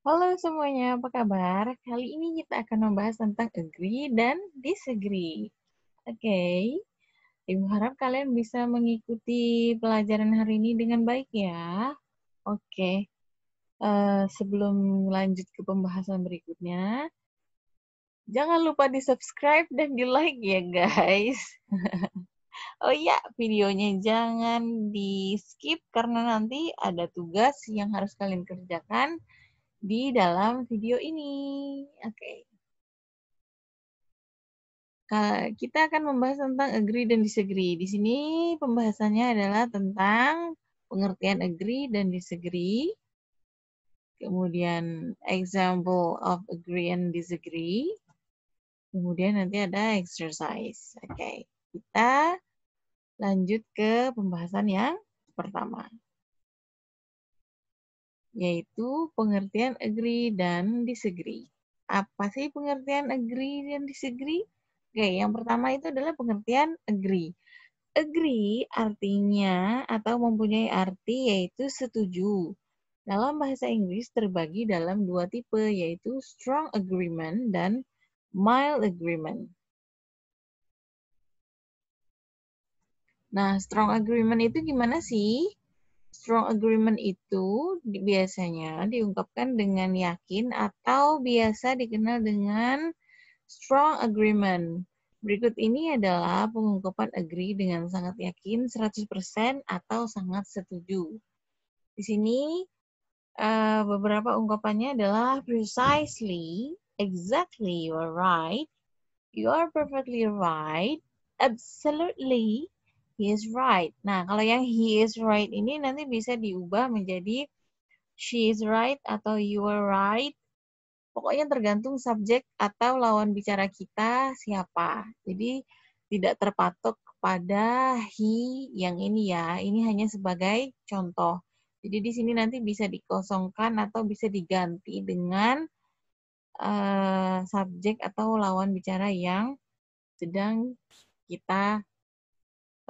Halo semuanya, apa kabar? Kali ini kita akan membahas tentang agree dan disagree. Oke, Ibu harap kalian bisa mengikuti pelajaran hari ini dengan baik ya. Oke, sebelum lanjut ke pembahasan berikutnya, jangan lupa di-subscribe dan di-like ya guys. Oh iya, videonya jangan di-skip karena nanti ada tugas yang harus kalian kerjakan di dalam video ini. Oke. Kita akan membahas tentang agree dan disagree. Di sini pembahasannya adalah tentang pengertian agree dan disagree. Kemudian example of agree and disagree. Kemudian nanti ada exercise. Oke, kita lanjut ke pembahasan yang pertama, yaitu pengertian agree dan disagree. Apa sih pengertian agree dan disagree? Oke, yang pertama itu adalah pengertian agree. Agree artinya atau mempunyai arti yaitu setuju. Dalam bahasa Inggris terbagi dalam dua tipe, yaitu strong agreement dan mild agreement. Nah, strong agreement itu gimana sih? Strong agreement itu biasanya diungkapkan dengan yakin atau biasa dikenal dengan strong agreement. Berikut ini adalah pengungkapan agree dengan sangat yakin 100% atau sangat setuju. Di sini beberapa ungkapannya adalah precisely, exactly, you are right, you are perfectly right, absolutely, he is right. Nah, kalau yang he is right ini nanti bisa diubah menjadi she is right atau you are right. Pokoknya tergantung subjek atau lawan bicara kita siapa. Jadi tidak terpatok pada he yang ini ya. Ini hanya sebagai contoh. Jadi di sini nanti bisa dikosongkan atau bisa diganti dengan subjek atau lawan bicara yang sedang kita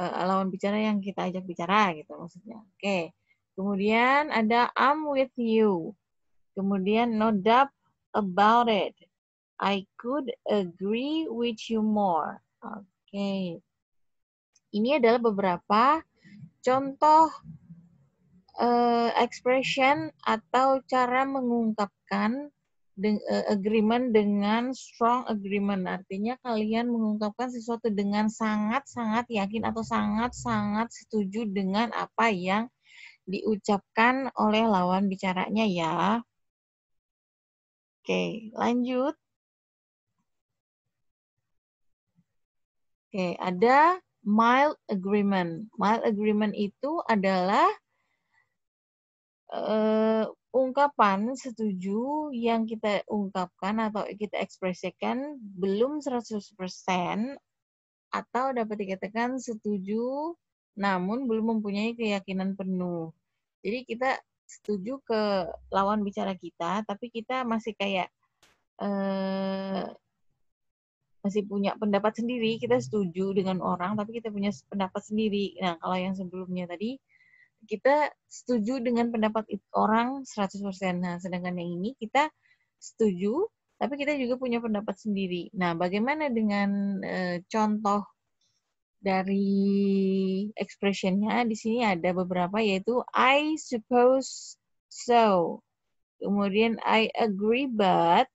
lawan bicara yang kita ajak bicara gitu maksudnya. Oke. Kemudian ada I'm with you. Kemudian no doubt about it. I could agree with you more. Oke. Ini adalah beberapa contoh expression atau cara mengungkapkan agreement dengan strong agreement. Artinya kalian mengungkapkan sesuatu dengan sangat-sangat yakin atau sangat-sangat setuju dengan apa yang diucapkan oleh lawan bicaranya ya. Oke, lanjut. Oke, ada mild agreement. Mild agreement itu adalah ungkapan setuju yang kita ungkapkan atau kita ekspresikan belum 100% atau dapat dikatakan setuju namun belum mempunyai keyakinan penuh. Jadi kita setuju ke lawan bicara kita, tapi kita masih kayak masih punya pendapat sendiri, kita setuju dengan orang, tapi kita punya pendapat sendiri. Nah, kalau yang sebelumnya tadi, kita setuju dengan pendapat orang 100%. Nah, sedangkan yang ini kita setuju, tapi kita juga punya pendapat sendiri. Nah, bagaimana dengan contoh dari expression-nya? Di sini ada beberapa, yaitu I suppose so. Kemudian I agree but.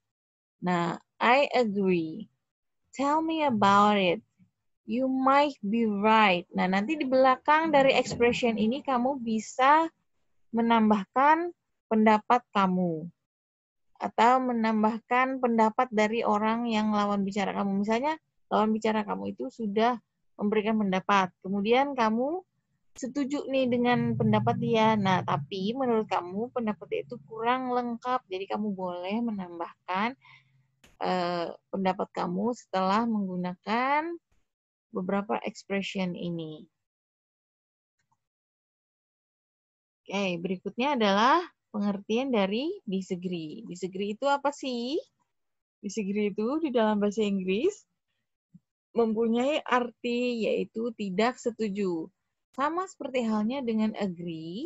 Nah, I agree. Tell me about it. You might be right. Nah, nanti di belakang dari expression ini kamu bisa menambahkan pendapat kamu atau menambahkan pendapat dari orang yang lawan bicara kamu. Misalnya, lawan bicara kamu itu sudah memberikan pendapat. Kemudian kamu setuju nih dengan pendapat dia. Nah, tapi menurut kamu pendapat itu kurang lengkap. Jadi kamu boleh menambahkan pendapat kamu setelah menggunakan beberapa expression ini. Oke, berikutnya adalah pengertian dari disagree. Disagree itu apa sih? Disagree itu di dalam bahasa Inggris mempunyai arti yaitu tidak setuju. Sama seperti halnya dengan agree,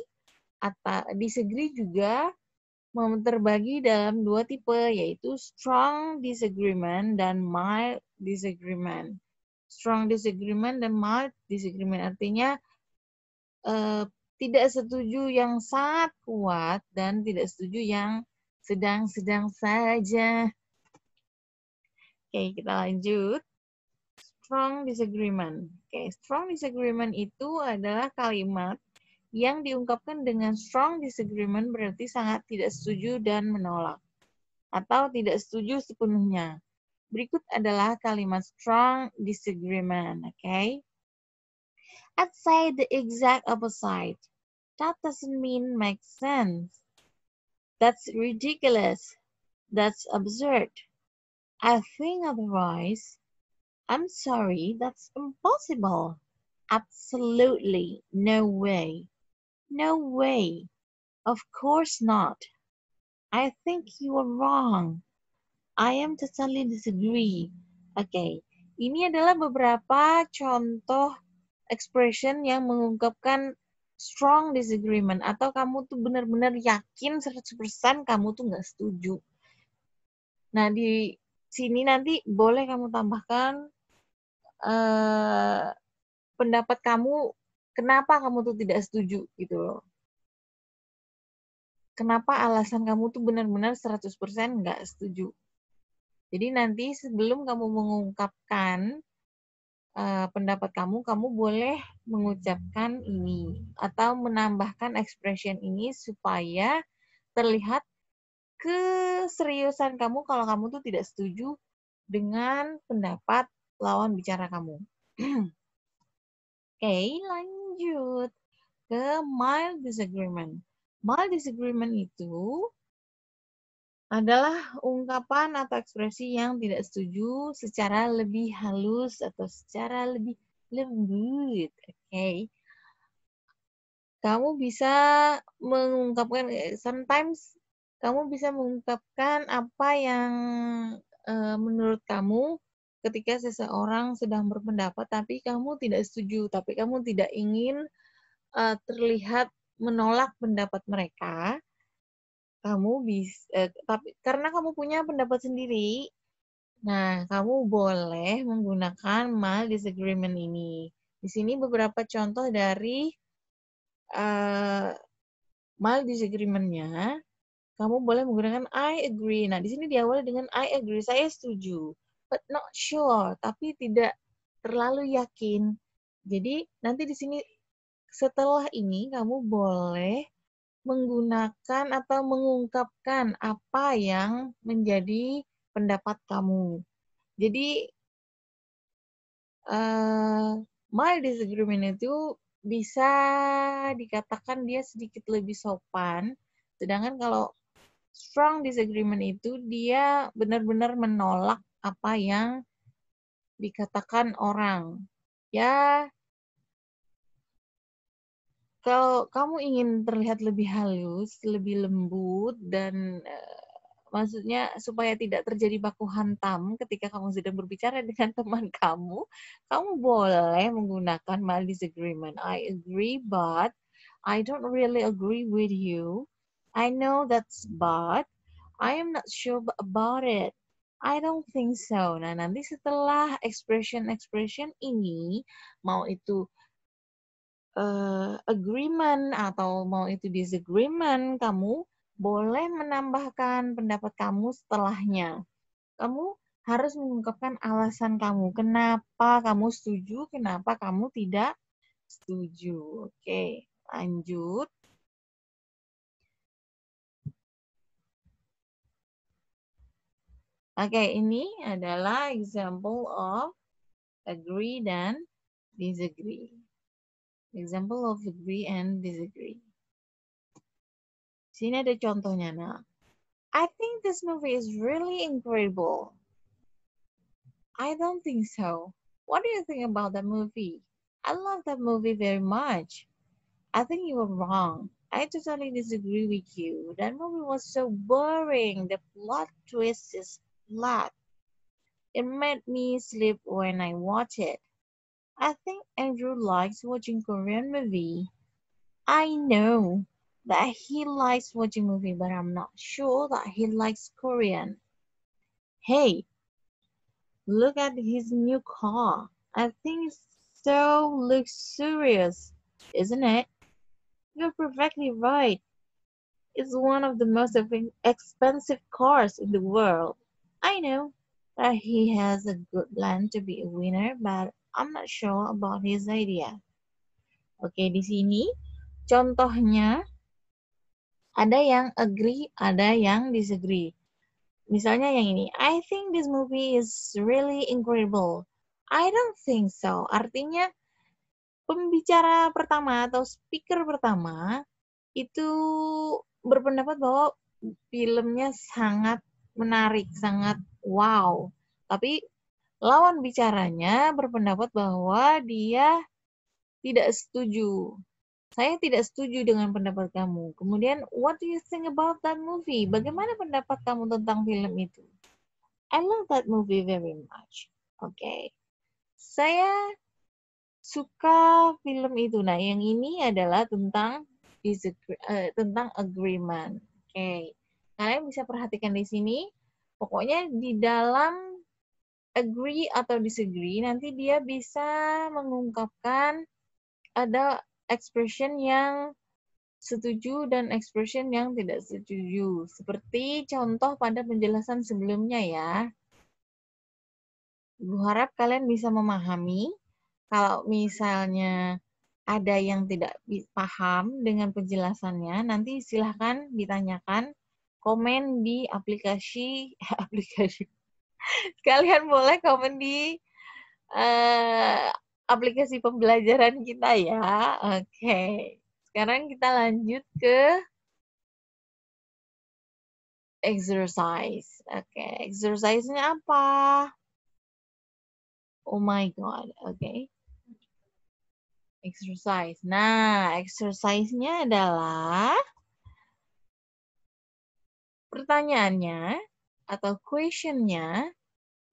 atau disagree juga terbagi dalam dua tipe, yaitu strong disagreement dan mild disagreement. Strong disagreement dan mild disagreement artinya tidak setuju yang sangat kuat dan tidak setuju yang sedang-sedang saja. Oke, kita lanjut. Strong disagreement. Oke, strong disagreement itu adalah kalimat yang diungkapkan dengan strong disagreement berarti sangat tidak setuju dan menolak atau tidak setuju sepenuhnya. Berikut adalah kalimat strong disagreement, okay? I'd say the exact opposite. That doesn't mean make sense. That's ridiculous. That's absurd. I think otherwise. I'm sorry, that's impossible. Absolutely no way. No way. Of course not. I think you are wrong. I am totally disagree. Oke, ini adalah beberapa contoh expression yang mengungkapkan strong disagreement atau kamu tuh benar-benar yakin 100% kamu tuh nggak setuju. Nah, di sini nanti boleh kamu tambahkan pendapat kamu kenapa kamu tuh tidak setuju gitu loh. Kenapa alasan kamu tuh benar-benar 100% nggak setuju. Jadi nanti sebelum kamu mengungkapkan pendapat kamu boleh mengucapkan ini atau menambahkan expression ini supaya terlihat keseriusan kamu kalau kamu tuh tidak setuju dengan pendapat lawan bicara kamu. Oke, lanjut ke mild disagreement. Mild disagreement itu adalah ungkapan atau ekspresi yang tidak setuju secara lebih halus atau secara lebih lembut. Oke. Kamu bisa mengungkapkan, sometimes kamu bisa mengungkapkan apa yang menurut kamu ketika seseorang sedang berpendapat, tapi kamu tidak setuju, tapi kamu tidak ingin terlihat menolak pendapat mereka. Kamu bisa, tapi karena kamu punya pendapat sendiri, nah kamu boleh menggunakan mild disagreement ini. Di sini beberapa contoh dari mild disagreement-nya. Kamu boleh menggunakan I agree. Nah, di sini diawali dengan I agree, saya setuju. But not sure, tapi tidak terlalu yakin. Jadi, nanti di sini setelah ini kamu boleh menggunakan atau mengungkapkan apa yang menjadi pendapat kamu. Jadi, mild disagreement itu bisa dikatakan dia sedikit lebih sopan, sedangkan kalau strong disagreement itu dia benar-benar menolak apa yang dikatakan orang. Ya, kalau kamu ingin terlihat lebih halus, lebih lembut, dan maksudnya supaya tidak terjadi baku hantam ketika kamu sedang berbicara dengan teman kamu boleh menggunakan mild disagreement. I agree, but I don't really agree with you. I know that's but I am not sure about it. I don't think so. Nah, nanti setelah expression ini, mau itu agreement atau mau itu disagreement, kamu boleh menambahkan pendapat kamu setelahnya. Kamu harus mengungkapkan alasan kamu. Kenapa kamu setuju, kenapa kamu tidak setuju. Oke, lanjut. Oke, ini adalah example of agree dan disagree. Example of agree and disagree. Sini ada contohnya. Nah, I think this movie is really incredible. I don't think so. What do you think about that movie? I love that movie very much. I think you were wrong. I totally disagree with you. That movie was so boring. The plot twist is flat. It made me sleep when I watch it. I think Andrew likes watching Korean movie. I know. that he likes watching movie, but I'm not sure that he likes Korean. Hey, look at his new car. I think it's so luxurious, isn't it? You're perfectly right. It's one of the most expensive cars in the world. I know that he has a good plan to be a winner, but I'm not sure about his idea. Oke, di sini contohnya ada yang agree, ada yang disagree. Misalnya yang ini, I think this movie is really incredible. I don't think so. Artinya pembicara pertama atau speaker pertama itu berpendapat bahwa filmnya sangat menarik, sangat wow. Tapi lawan bicaranya berpendapat bahwa dia tidak setuju. Saya tidak setuju dengan pendapat kamu. Kemudian, what do you think about that movie? Bagaimana pendapat kamu tentang film itu? I love that movie very much. Oke. Saya suka film itu. Nah, yang ini adalah tentang tentang agreement. Oke. Kalian bisa perhatikan di sini. Pokoknya di dalam agree atau disagree, nanti dia bisa mengungkapkan ada expression yang setuju dan expression yang tidak setuju. Seperti contoh pada penjelasan sebelumnya ya. Ibu harap kalian bisa memahami kalau misalnya ada yang tidak paham dengan penjelasannya, nanti silahkan ditanyakan komen di aplikasi Kalian boleh komen di aplikasi pembelajaran kita ya. Oke. Sekarang kita lanjut ke exercise. Oke, exercise-nya apa? Oh my god. Oke. Exercise. Nah, exercise-nya adalah pertanyaannya atau question-nya,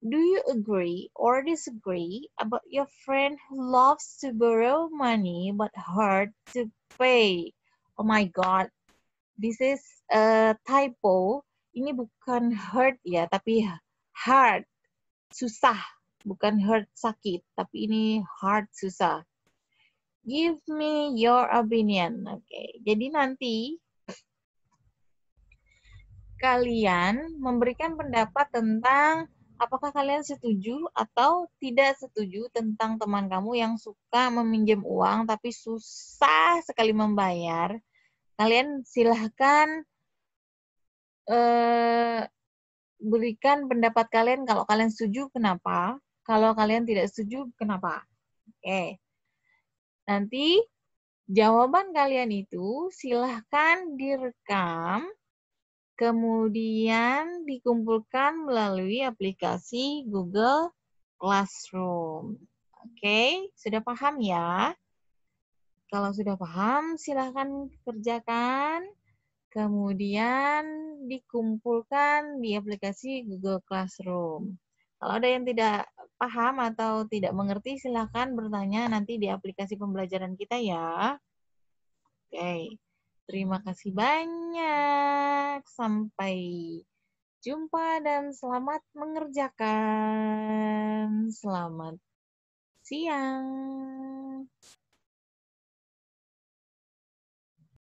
do you agree or disagree about your friend who loves to borrow money but hard to pay? Oh my god, this is a typo. Ini bukan hurt ya, tapi hard, susah. Bukan hurt sakit, tapi ini hard, susah. Give me your opinion. Oke, jadi nanti kalian memberikan pendapat tentang apakah kalian setuju atau tidak setuju tentang teman kamu yang suka meminjam uang tapi susah sekali membayar. Kalian silahkan berikan pendapat kalian. Kalau kalian setuju, kenapa? Kalau kalian tidak setuju, kenapa? Oke. Nanti jawaban kalian itu silahkan direkam, kemudian dikumpulkan melalui aplikasi Google Classroom. Oke, sudah paham ya? Kalau sudah paham, silahkan kerjakan. Kemudian dikumpulkan di aplikasi Google Classroom. Kalau ada yang tidak paham atau tidak mengerti, silahkan bertanya nanti di aplikasi pembelajaran kita ya. Oke, terima kasih banyak. Sampai jumpa dan selamat mengerjakan. Selamat siang.